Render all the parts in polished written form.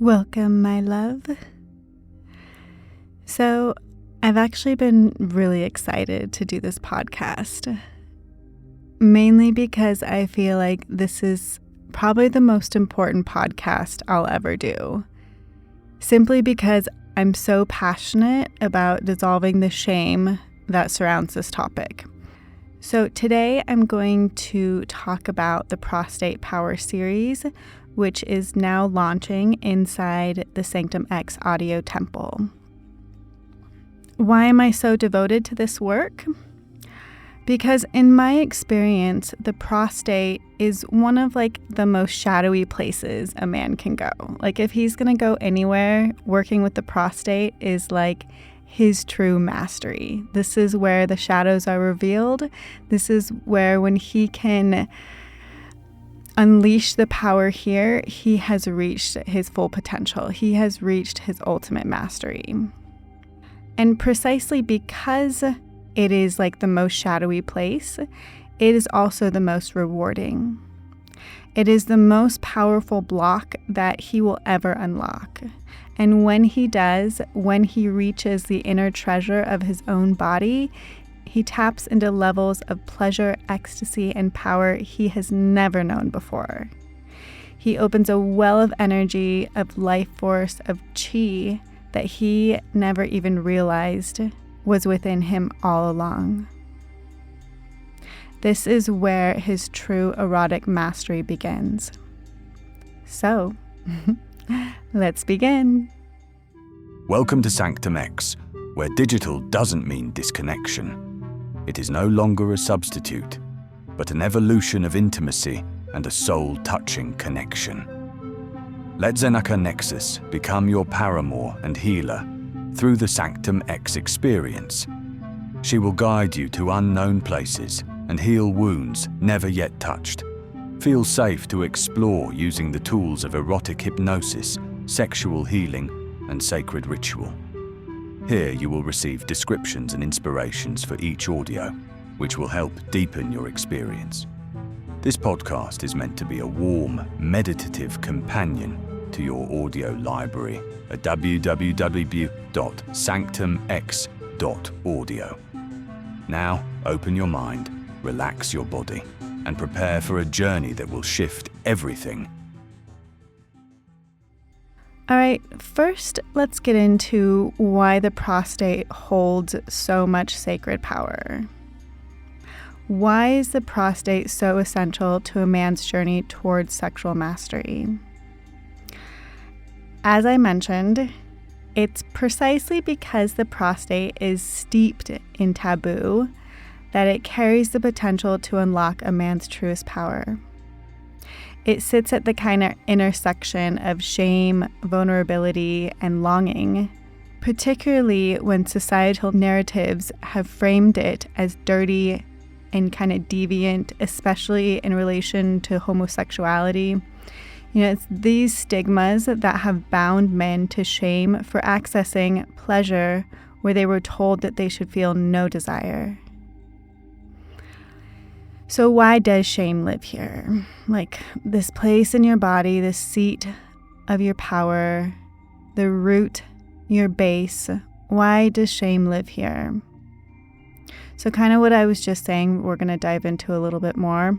Welcome, my love. So, I've actually been really excited to do this podcast, mainly because I feel like this is probably the most important podcast I'll ever do, simply because I'm so passionate about dissolving the shame that surrounds this topic. So today I'm going to talk about the Prostate Power series, which is now launching inside the Sanctum X audio temple. Why am I so devoted to this work? Because in my experience, the prostate is one of the most shadowy places a man can go. If he's going to go anywhere, working with the prostate is his true mastery. This is where the shadows are revealed. This is where when he can unleash the power here, he has reached his full potential. He has reached his ultimate mastery. And precisely because it is the most shadowy place, it is also the most rewarding. It is the most powerful block that he will ever unlock. And when he does, when he reaches the inner treasure of his own body, he taps into levels of pleasure, ecstasy, and power he has never known before. He opens a well of energy, of life force, of chi that he never even realized was within him all along. This is where his true erotic mastery begins. So, let's begin. Welcome to Sanctum X, where digital doesn't mean disconnection. It is no longer a substitute, but an evolution of intimacy and a soul-touching connection. Let Zenaka Nexus become your paramour and healer through the Sanctum X experience. She will guide you to unknown places and heal wounds never yet touched. Feel safe to explore using the tools of erotic hypnosis, sexual healing, and sacred ritual. Here you will receive descriptions and inspirations for each audio, which will help deepen your experience. This podcast is meant to be a warm, meditative companion to your audio library at www.sanctumx.audio. Now, open your mind, relax your body, and prepare for a journey that will shift everything. All right, first let's get into why the prostate holds so much sacred power. Why is the prostate so essential to a man's journey towards sexual mastery? As I mentioned, it's precisely because the prostate is steeped in taboo that it carries the potential to unlock a man's truest power. It sits at the kind of intersection of shame, vulnerability, and longing, particularly when societal narratives have framed it as dirty and kind of deviant, especially in relation to homosexuality. It's these stigmas that have bound men to shame for accessing pleasure where they were told that they should feel no desire. So why does shame live here? This place in your body, the seat of your power, the root, your base. Why does shame live here? So kind of what I was just saying, we're going to dive into a little bit more.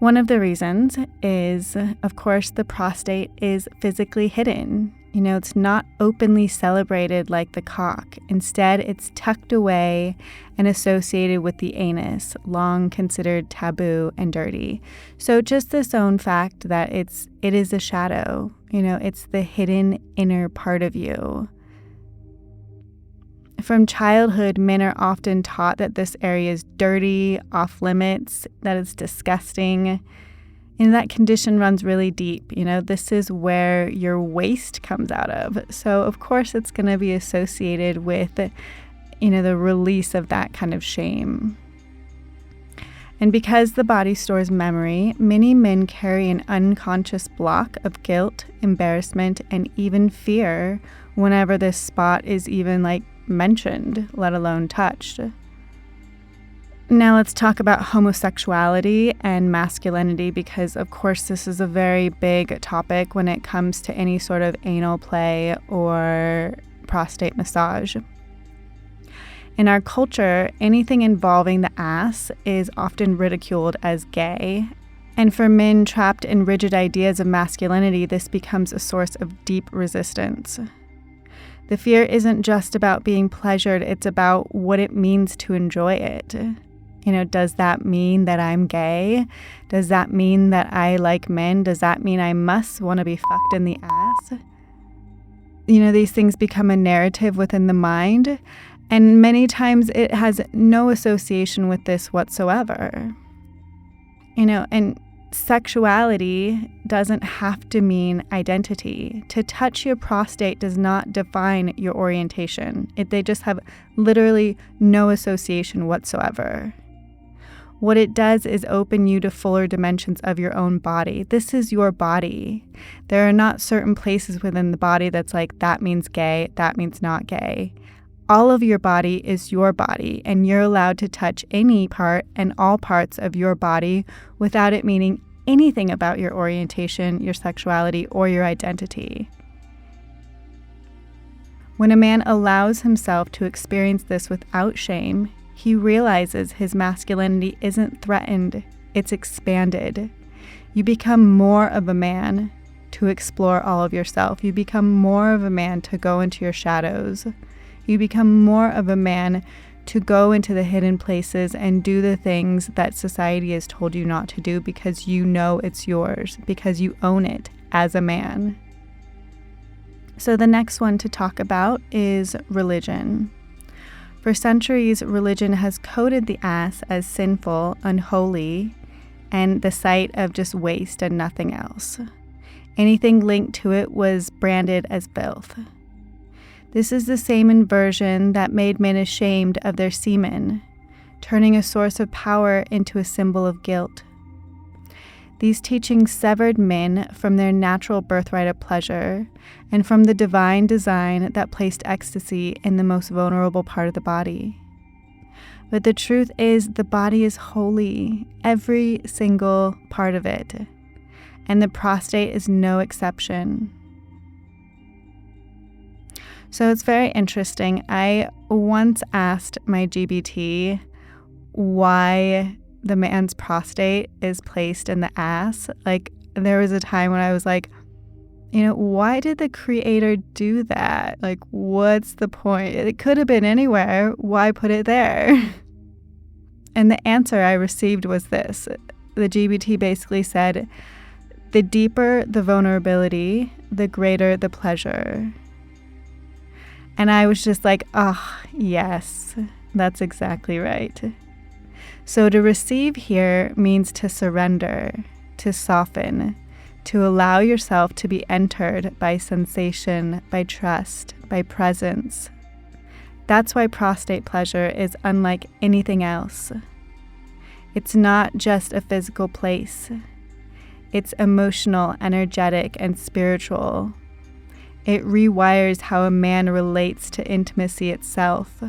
One of the reasons is, of course, the prostate is physically hidden. It's not openly celebrated like the cock. Instead, it's tucked away and associated with the anus, long considered taboo and dirty. So just this own fact that it is a shadow, it's the hidden inner part of you. From childhood, men are often taught that this area is dirty, off limits, that it's disgusting. And that condition runs really deep. This is where your waste comes out of. So, of course, it's going to be associated with, the release of that kind of shame. And because the body stores memory, many men carry an unconscious block of guilt, embarrassment, and even fear whenever this spot is even mentioned, let alone touched. Now let's talk about homosexuality and masculinity, because of course this is a very big topic when it comes to any sort of anal play or prostate massage. In our culture, anything involving the ass is often ridiculed as gay. And for men trapped in rigid ideas of masculinity, this becomes a source of deep resistance. The fear isn't just about being pleasured, it's about what it means to enjoy it. Does that mean that I'm gay? Does that mean that I like men? Does that mean I must want to be fucked in the ass? These things become a narrative within the mind, and many times it has no association with this whatsoever. And sexuality doesn't have to mean identity. To touch your prostate does not define your orientation. They just have literally no association whatsoever. What it does is open you to fuller dimensions of your own body. This is your body. There are not certain places within the body that's like, that means gay, that means not gay. All of your body is your body, and you're allowed to touch any part and all parts of your body without it meaning anything about your orientation, your sexuality, or your identity. When a man allows himself to experience this without shame, he realizes his masculinity isn't threatened, it's expanded. You become more of a man to explore all of yourself. You become more of a man to go into your shadows. You become more of a man to go into the hidden places and do the things that society has told you not to do, because you know it's yours, because you own it as a man. So the next one to talk about is religion. For centuries, religion has coded the ass as sinful, unholy, and the site of just waste and nothing else. Anything linked to it was branded as filth. This is the same inversion that made men ashamed of their semen, turning a source of power into a symbol of guilt. These teachings severed men from their natural birthright of pleasure and from the divine design that placed ecstasy in the most vulnerable part of the body. But the truth is, the body is holy, every single part of it, and the prostate is no exception. So it's very interesting. I once asked my GBT why the man's prostate is placed in the ass. There was a time when I was like, why did the creator do that? What's the point? It could have been anywhere. Why put it there? And the answer I received was this. The GBT basically said, the deeper the vulnerability, the greater the pleasure. And I was just like, oh, yes, that's exactly right. So to receive here means to surrender, to soften, to allow yourself to be entered by sensation, by trust, by presence. That's why prostate pleasure is unlike anything else. It's not just a physical place. It's emotional, energetic, and spiritual. It rewires how a man relates to intimacy itself.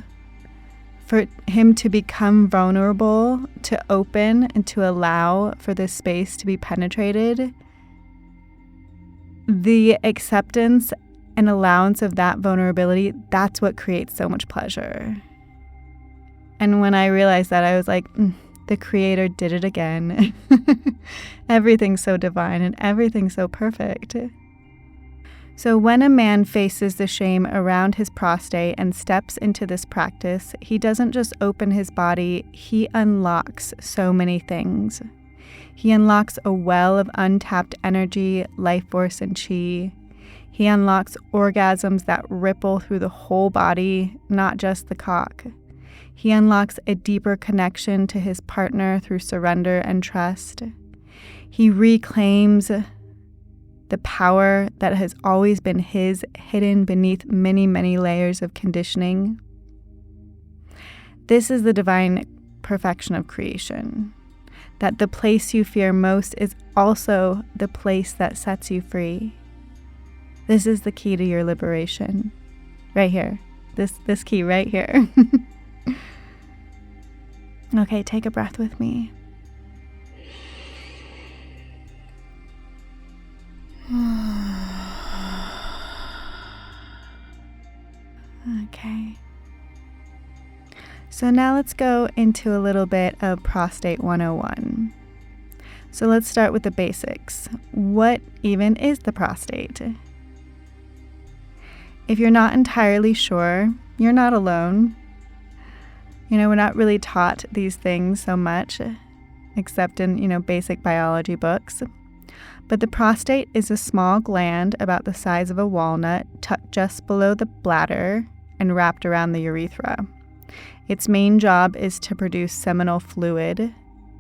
For him to become vulnerable, to open, and to allow for this space to be penetrated, the acceptance and allowance of that vulnerability, that's what creates so much pleasure. And when I realized that, I was like, the creator did it again. Everything's so divine and everything's so perfect. So when a man faces the shame around his prostate and steps into this practice, he doesn't just open his body, he unlocks so many things. He unlocks a well of untapped energy, life force, and chi. He unlocks orgasms that ripple through the whole body, not just the cock. He unlocks a deeper connection to his partner through surrender and trust. He reclaims the power that has always been his, hidden beneath many, many layers of conditioning. This is the divine perfection of creation, that the place you fear most is also the place that sets you free. This is the key to your liberation. Right here. This key right here. Okay, take a breath with me. Okay. So now let's go into a little bit of Prostate 101. So let's start with the basics. What even is the prostate? If you're not entirely sure, you're not alone. We're not really taught these things so much, except in, basic biology books. But the prostate is a small gland about the size of a walnut, tucked just below the bladder and wrapped around the urethra. Its main job is to produce seminal fluid,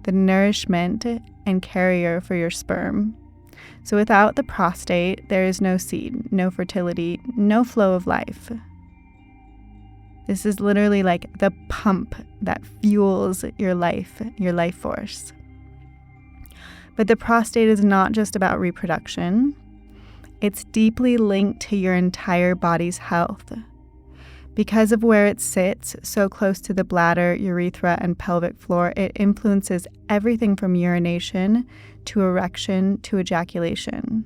the nourishment and carrier for your sperm. So without the prostate, there is no seed, no fertility, no flow of life. This is literally like the pump that fuels your life force. But the prostate is not just about reproduction. It's deeply linked to your entire body's health. Because of where it sits, so close to the bladder, urethra, and pelvic floor, it influences everything from urination to erection to ejaculation.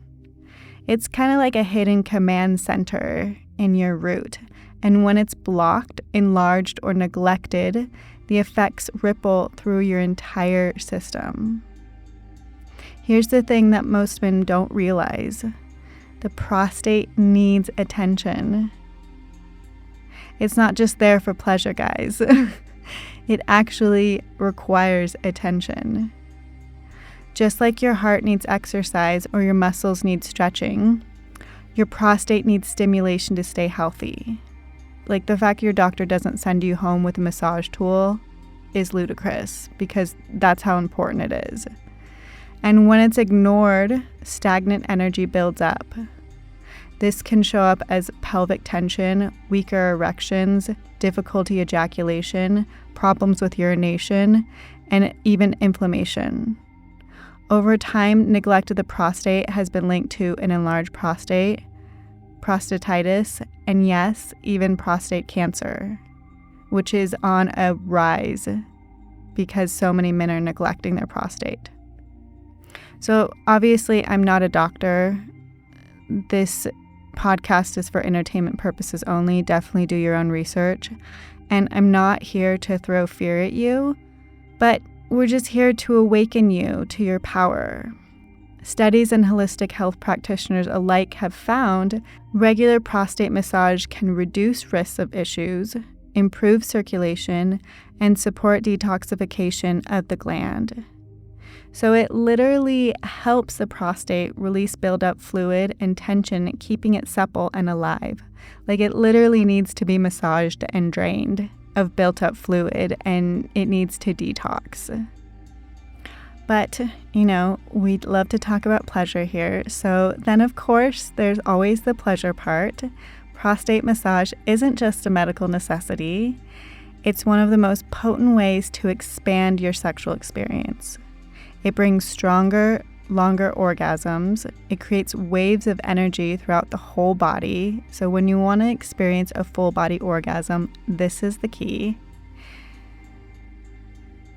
It's kind of like a hidden command center in your root. And when it's blocked, enlarged, or neglected, the effects ripple through your entire system. Here's the thing that most men don't realize. The prostate needs attention. It's not just there for pleasure, guys. It actually requires attention. Just like your heart needs exercise or your muscles need stretching, your prostate needs stimulation to stay healthy. Like the fact your doctor doesn't send you home with a massage tool is ludicrous because that's how important it is. And when it's ignored, stagnant energy builds up. This can show up as pelvic tension, weaker erections, difficulty ejaculation, problems with urination, and even inflammation. Over time, neglect of the prostate has been linked to an enlarged prostate, prostatitis, and yes, even prostate cancer, which is on a rise because so many men are neglecting their prostate. So obviously, I'm not a doctor. This podcast is for entertainment purposes only. Definitely do your own research. And I'm not here to throw fear at you, but we're just here to awaken you to your power. Studies and holistic health practitioners alike have found regular prostate massage can reduce risks of issues, improve circulation, and support detoxification of the gland. So it literally helps the prostate release buildup fluid and tension, keeping it supple and alive. Like it literally needs to be massaged and drained of built-up fluid, and it needs to detox. But, we'd love to talk about pleasure here. So then, of course, there's always the pleasure part. Prostate massage isn't just a medical necessity. It's one of the most potent ways to expand your sexual experience. It brings stronger, longer orgasms. It creates waves of energy throughout the whole body. So when you want to experience a full body orgasm, this is the key.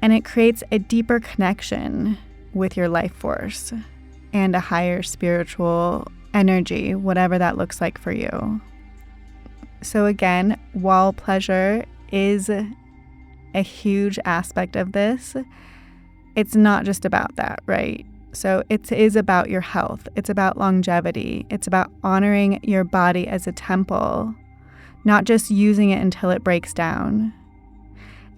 And it creates a deeper connection with your life force and a higher spiritual energy, whatever that looks like for you. So again, while pleasure is a huge aspect of this, it's not just about that, right? So it is about your health. It's about longevity. It's about honoring your body as a temple, not just using it until it breaks down.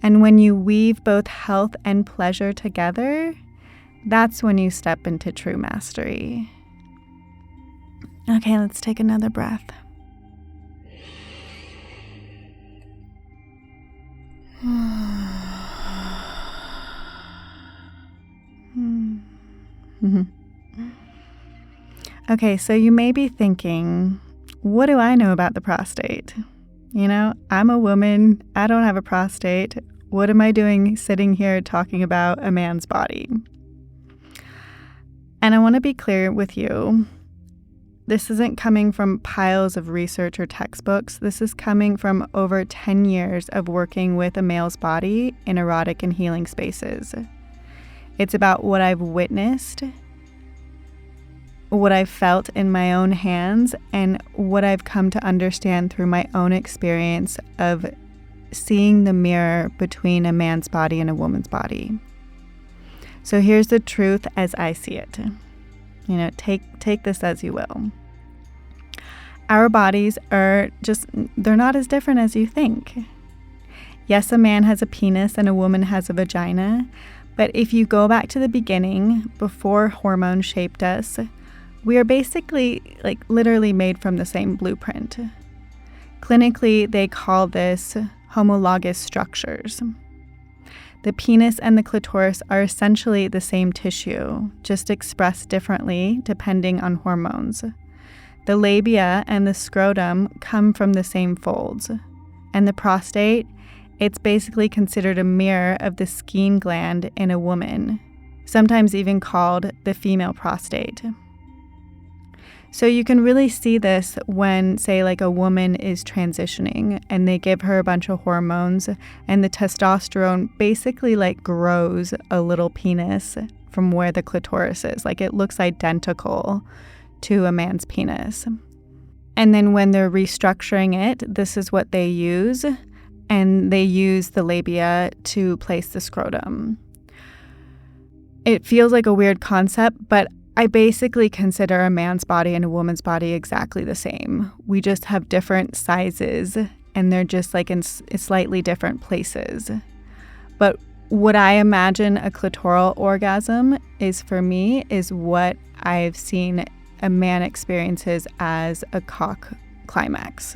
And when you weave both health and pleasure together, that's when you step into true mastery. Okay, let's take another breath. Okay, so you may be thinking, what do I know about the prostate? I'm a woman. I don't have a prostate. What am I doing sitting here talking about a man's body? And I want to be clear with you. this isn't coming from piles of research or textbooks. This is coming from over 10 years of working with a male's body in erotic and healing spaces. It's about what I've witnessed, what I've felt in my own hands, and what I've come to understand through my own experience of seeing the mirror between a man's body and a woman's body. So here's the truth as I see it. Take this as you will. Our bodies they're not as different as you think. Yes, a man has a penis and a woman has a vagina, but if you go back to the beginning, before hormones shaped us, we are basically literally made from the same blueprint. Clinically, they call this homologous structures. The penis and the clitoris are essentially the same tissue, just expressed differently depending on hormones. The labia and the scrotum come from the same folds. And the prostate, it's basically considered a mirror of the skein gland in a woman, sometimes even called the female prostate. So you can really see this when, say, a woman is transitioning and they give her a bunch of hormones and the testosterone basically grows a little penis from where the clitoris is. It looks identical to a man's penis. And then when they're restructuring it, this is what they use. And they use the labia to place the scrotum. It feels like a weird concept, but I basically consider a man's body and a woman's body exactly the same. We just have different sizes, and they're just in slightly different places. But what I imagine a clitoral orgasm is for me is what I've seen a man experiences as a cock climax.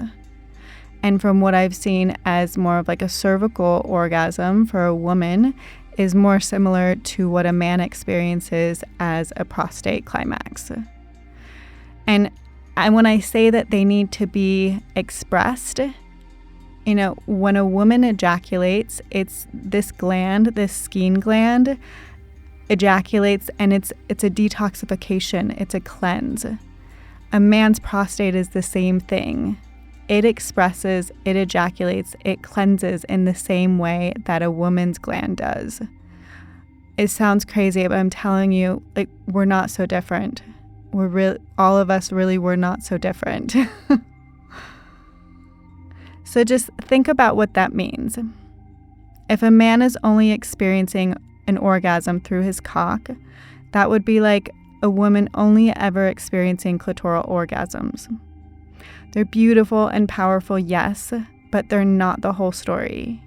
And from what I've seen as more of a cervical orgasm for a woman is more similar to what a man experiences as a prostate climax. And when I say that they need to be expressed, when a woman ejaculates, it's this gland, this skein gland, ejaculates, and it's a detoxification, it's a cleanse. A man's prostate is the same thing. It expresses, it ejaculates, it cleanses in the same way that a woman's gland does. It sounds crazy, but I'm telling you, we're not so different. All of us really were not so different. So just think about what that means. If a man is only experiencing an orgasm through his cock, that would be like a woman only ever experiencing clitoral orgasms. They're beautiful and powerful, yes, but they're not the whole story.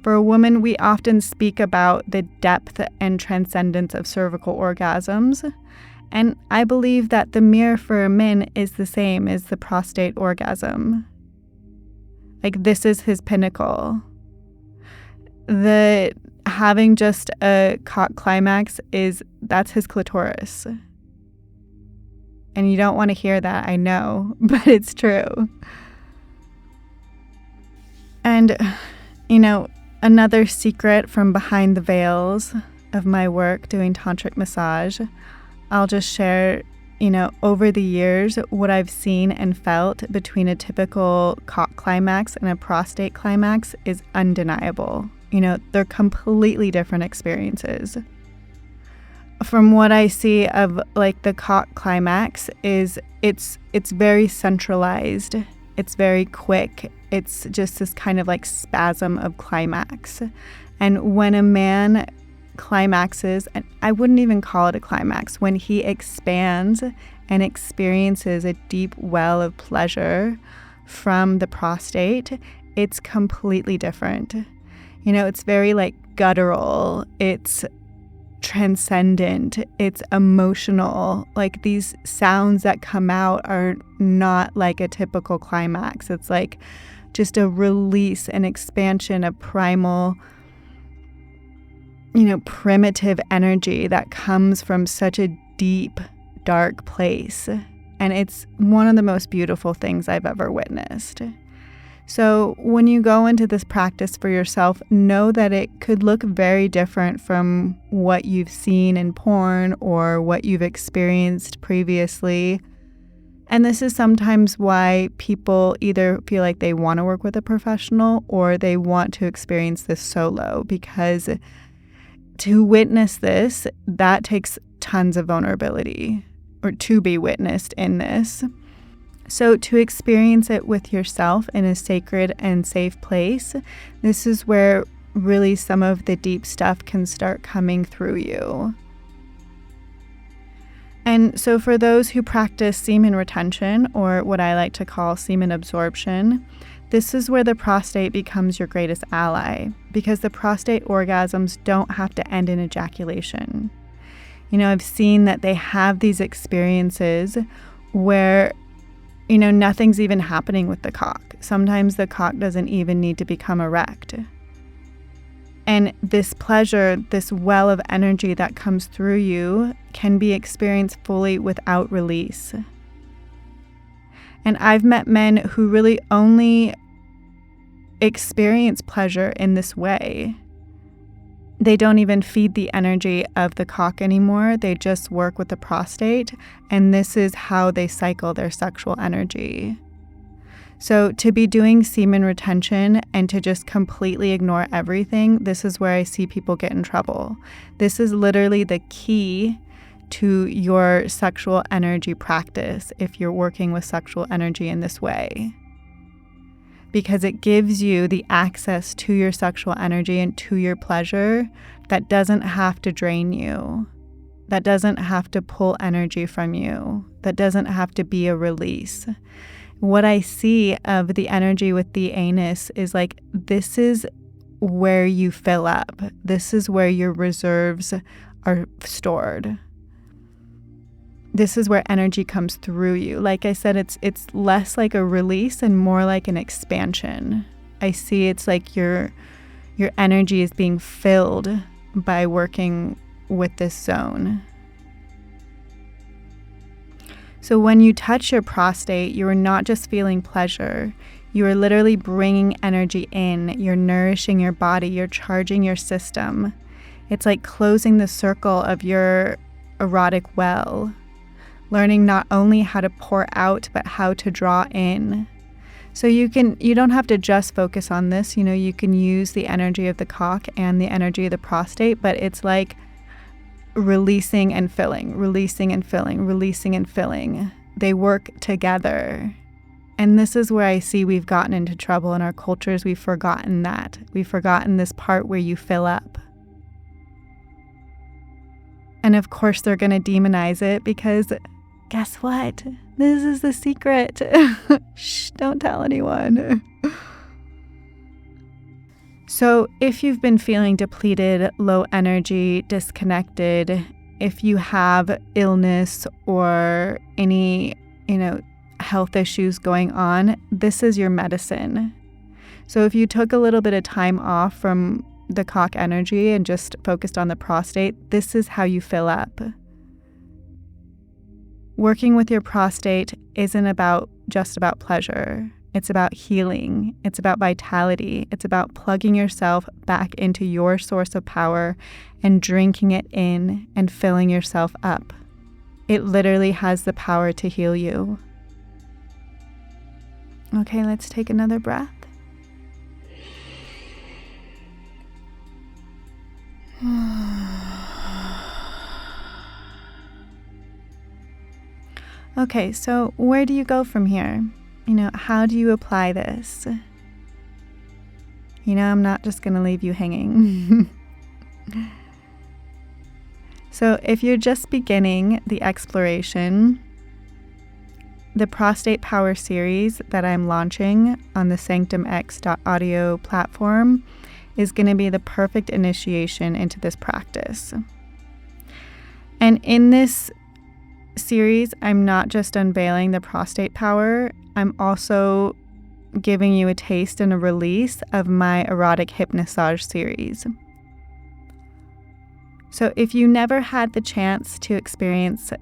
For a woman, we often speak about the depth and transcendence of cervical orgasms, and I believe that the mirror for a man is the same as the prostate orgasm. This is his pinnacle. Having just a cock climax that's his clitoris. And you don't want to hear that, I know, but it's true. And, another secret from behind the veils of my work doing tantric massage, I'll just share, over the years, what I've seen and felt between a typical cock climax and a prostate climax is undeniable. They're completely different experiences. From what I see of the cock climax is it's very centralized. It's very quick. It's just this kind of spasm of climax. And when a man climaxes, and I wouldn't even call it a climax, when he expands and experiences a deep well of pleasure from the prostate, it's completely different. It's very guttural. It's transcendent. It's emotional. These sounds that come out are not like a typical climax. It's just a release, an expansion, a primal, primitive energy that comes from such a deep, dark place. And it's one of the most beautiful things I've ever witnessed. So when you go into this practice for yourself, know that it could look very different from what you've seen in porn or what you've experienced previously. And this is sometimes why people either feel like they want to work with a professional or they want to experience this solo, because to witness this, that takes tons of vulnerability, or to be witnessed in this. So to experience it with yourself in a sacred and safe place, this is where really some of the deep stuff can start coming through you. And so for those who practice semen retention, or what I like to call semen absorption, this is where the prostate becomes your greatest ally, because the prostate orgasms don't have to end in ejaculation. I've seen that they have these experiences where, nothing's even happening with the cock. Sometimes the cock doesn't even need to become erect. And this pleasure, this well of energy that comes through you can be experienced fully without release. And I've met men who really only experience pleasure in this way. They don't even feed the energy of the cock anymore. They just work with the prostate, and this is how they cycle their sexual energy. So to be doing semen retention and to just completely ignore everything, this is where I see people get in trouble. This is literally the key to your sexual energy practice if you're working with sexual energy in this way. Because it gives you the access to your sexual energy and to your pleasure that doesn't have to drain you, that doesn't have to pull energy from you, that doesn't have to be a release. What I see of the energy with the anus is like, this is where you fill up. This is where your reserves are stored. This is where energy comes through you. Like I said, it's less like a release and more like an expansion. I see it's like your energy is being filled by working with this zone. So when you touch your prostate, you are not just feeling pleasure. You are literally bringing energy in. You're nourishing your body. You're charging your system. It's like closing the circle of your erotic well, learning not only how to pour out, but how to draw in. So you don't have to just focus on this. You can use the energy of the cock and the energy of the prostate, but it's like releasing and filling, releasing and filling, releasing and filling. They work together. And this is where I see we've gotten into trouble in our cultures. We've forgotten that. We've forgotten this part where you fill up. And of course, they're going to demonize it because guess what? This is the secret. Shh, don't tell anyone. So if you've been feeling depleted, low energy, disconnected, if you have illness or any, health issues going on, this is your medicine. So if you took a little bit of time off from the cock energy and just focused on the prostate, this is how you fill up. Working with your prostate isn't just about pleasure. It's about healing. It's about vitality. It's about plugging yourself back into your source of power and drinking it in and filling yourself up. It literally has the power to heal you. Okay, let's take another breath. Okay, so where do you go from here? How do you apply this? I'm not just going to leave you hanging. So if you're just beginning the exploration, the Prostate Power series that I'm launching on the sanctumx.audio platform is going to be the perfect initiation into this practice. And in this series, I'm not just unveiling the prostate power, I'm also giving you a taste and a release of my erotic hypnomassage series. So if you never had the chance to experience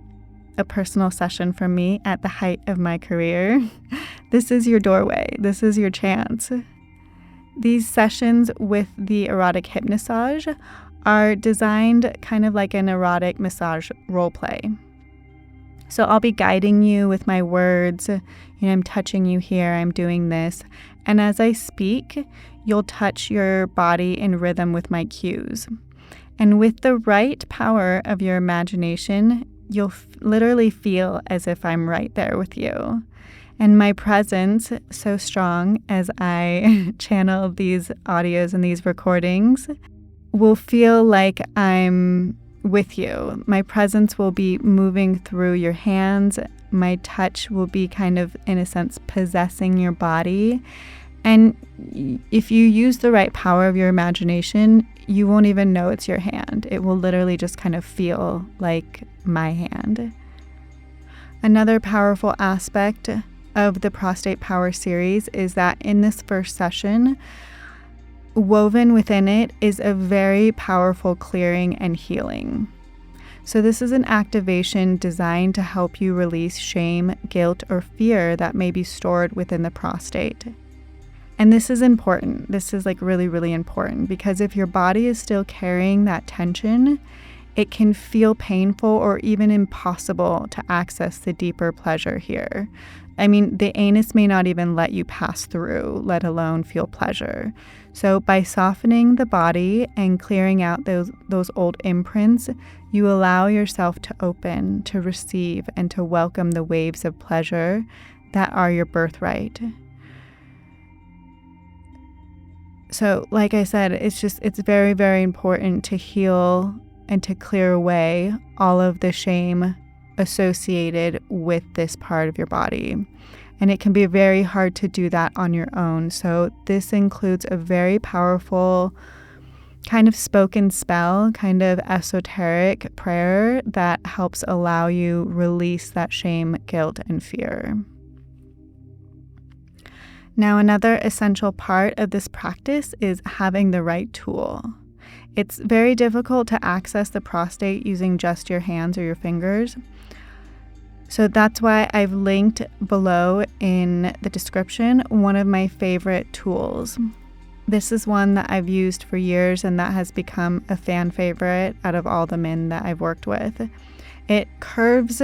a personal session from me at the height of my career, this is your doorway. This is your chance. These sessions with the erotic hypnomassage are designed kind of like an erotic massage role play. So I'll be guiding you with my words. I'm touching you here, I'm doing this. And as I speak, you'll touch your body in rhythm with my cues. And with the right power of your imagination, you'll literally feel as if I'm right there with you. And my presence, so strong as I channel these audios and these recordings, will feel like I'm with you. My presence will be moving through your hands. My touch will be kind of, in a sense, possessing your body. And if you use the right power of your imagination, you won't even know it's your hand. It will literally just kind of feel like my hand. Another powerful aspect of the Prostate Power series is that in this first session, woven within it is a very powerful clearing and healing. So this is an activation designed to help you release shame, guilt, or fear that may be stored within the prostate. And this is important. This is really, really important, because if your body is still carrying that tension, it can feel painful or even impossible to access the deeper pleasure here. The anus may not even let you pass through, let alone feel pleasure. So by softening the body and clearing out those old imprints, you allow yourself to open, to receive, and to welcome the waves of pleasure that are your birthright. So like I said, it's very, very important to heal and to clear away all of the shame associated with this part of your body. And it can be very hard to do that on your own. So this includes a very powerful kind of spoken spell, kind of esoteric prayer that helps allow you release that shame, guilt, and fear. Now, another essential part of this practice is having the right tool. It's very difficult to access the prostate using just your hands or your fingers. So that's why I've linked below in the description one of my favorite tools. This is one that I've used for years and that has become a fan favorite out of all the men that I've worked with. It curves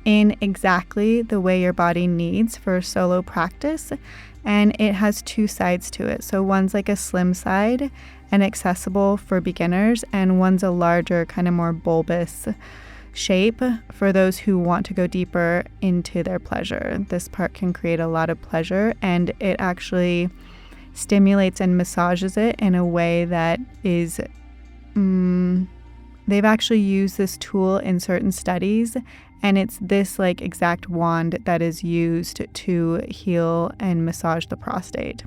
in exactly the way your body needs for solo practice, and it has two sides to it. So one's like a slim side and accessible for beginners, and one's a larger, kind of more bulbous shape for those who want to go deeper into their pleasure. This part can create a lot of pleasure, and it actually stimulates and massages it in a way that is they've actually used this tool in certain studies, and it's this exact wand that is used to heal and massage the prostate.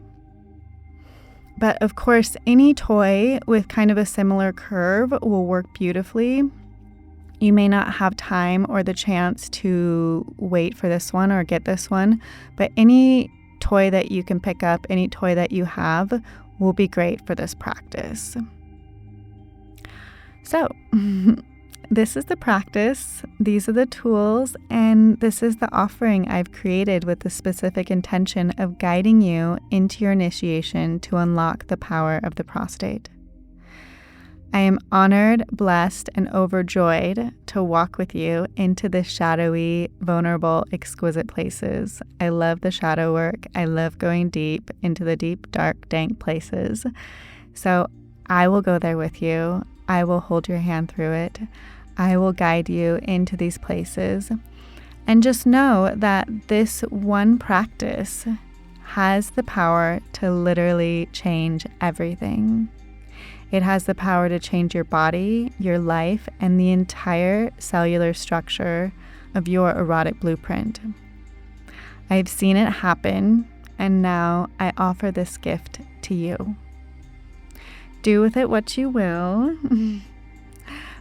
But of course, any toy with kind of a similar curve will work beautifully. You may not have time or the chance to wait for this one or get this one, but any toy that you can pick up, any toy that you have, will be great for this practice. So, this is the practice, these are the tools, and this is the offering I've created with the specific intention of guiding you into your initiation to unlock the power of the prostate. I am honored, blessed, and overjoyed to walk with you into the shadowy, vulnerable, exquisite places. I love the shadow work. I love going deep into the deep, dark, dank places. So I will go there with you. I will hold your hand through it. I will guide you into these places. And just know that this one practice has the power to literally change everything. It has the power to change your body, your life, and the entire cellular structure of your erotic blueprint. I've seen it happen, and now I offer this gift to you. Do with it what you will,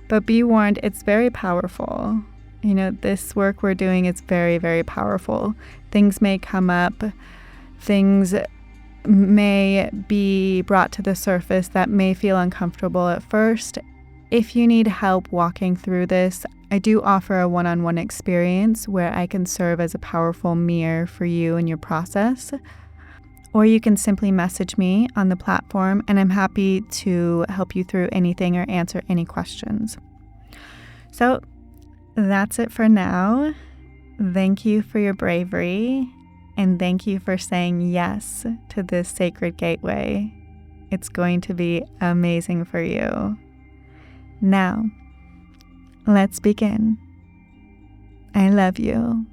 but be warned, it's very powerful. This work we're doing is very, very powerful. Things may come up, things may be brought to the surface that may feel uncomfortable at first. If you need help walking through this, I do offer a one-on-one experience where I can serve as a powerful mirror for you in your process. Or you can simply message me on the platform, and I'm happy to help you through anything or answer any questions. So That's it for now. Thank you for your bravery, and thank you for saying yes to this sacred gateway. It's going to be amazing for you. Now, let's begin. I love you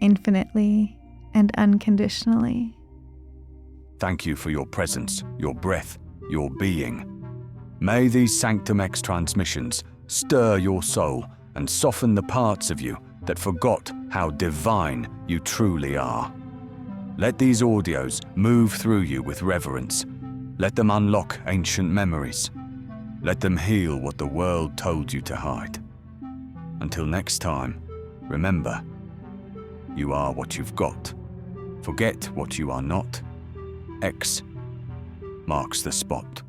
infinitely and unconditionally. Thank you for your presence, your breath, your being. May these Sanctum X transmissions stir your soul and soften the parts of you that forgot how divine you truly are. Let these audios move through you with reverence. Let them unlock ancient memories. Let them heal what the world told you to hide. Until next time, remember, you are what you've got. Forget what you are not. X marks the spot.